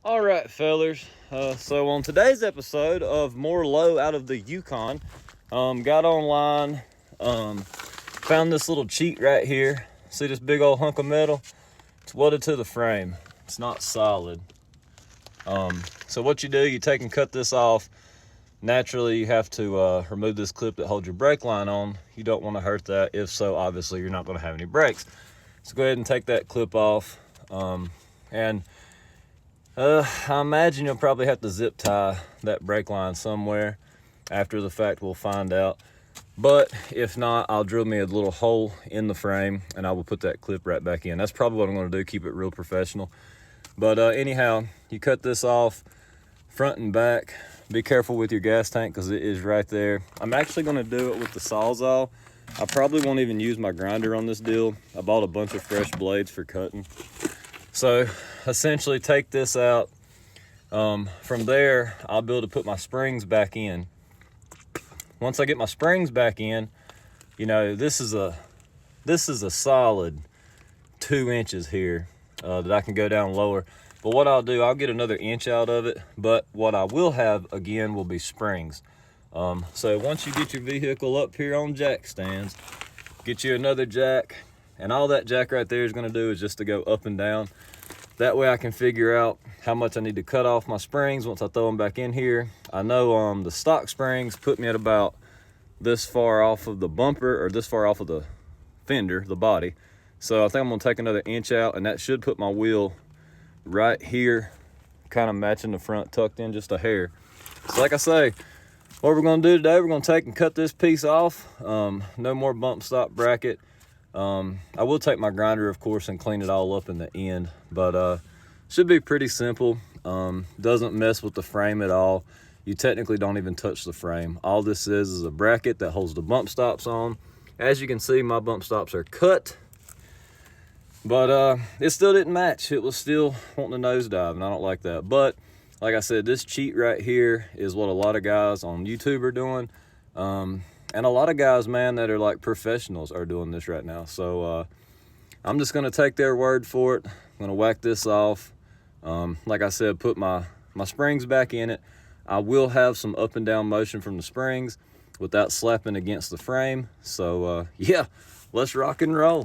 All right, fellers. So on today's episode of More Low out of the Yukon, got online, found this little cheat right here. See this big old hunk of metal? It's welded to the frame. It's not solid. So what you do, you take and cut this off. Naturally, you have to remove this clip that holds your brake line on. You don't want to hurt that. If so, obviously, you're not going to have any brakes. So go ahead and take that clip off. I imagine you'll probably have to zip tie that brake line somewhere. After the fact, we'll find out. But if not, I'll drill me a little hole in the frame and I will put that clip right back in. That's probably what I'm going to do, keep it real professional. But anyhow, you cut this off front and back. Be careful with your gas tank because it is right there. I'm actually going to do it with the Sawzall. I probably won't even use my grinder on this deal. I bought a bunch of fresh blades for cutting. So essentially take this out. From there, I'll be able to put my springs back in. Once I get my springs back in, you know, this is a solid 2 inches here that I can go down lower. But what I'll do, I'll get another inch out of it. But what I will have, again, will be springs. So once you get your vehicle up here on jack stands, get you another jack. And all that jack right there is going to do is just to go up and down. That way I can figure out how much I need to cut off my springs once I throw them back in here. I know the stock springs put me at about this far off of the bumper, or this far off of the fender, the body. So I think I'm going to take another inch out, and that should put my wheel right here, kind of matching the front, tucked in just a hair. So like I say, what we're going to do today, we're going to take and cut this piece off. No more bump stop bracket. I will take my grinder, of course, and clean it all up in the end, but should be pretty simple. Doesn't mess with the frame at all. You technically don't even touch the frame. All this is a bracket that holds the bump stops on. As you can see, my bump stops are cut, but it still didn't match. It was still wanting a nosedive, and I don't like that. But like I said, this cheat right here is what a lot of guys on YouTube are doing. And a lot of guys, man, that are like professionals are doing this right now. So I'm just going to take their word for it. I'm going to whack this off. Like I said, put my springs back in it. I will have some up and down motion from the springs without slapping against the frame. So yeah, let's rock and roll.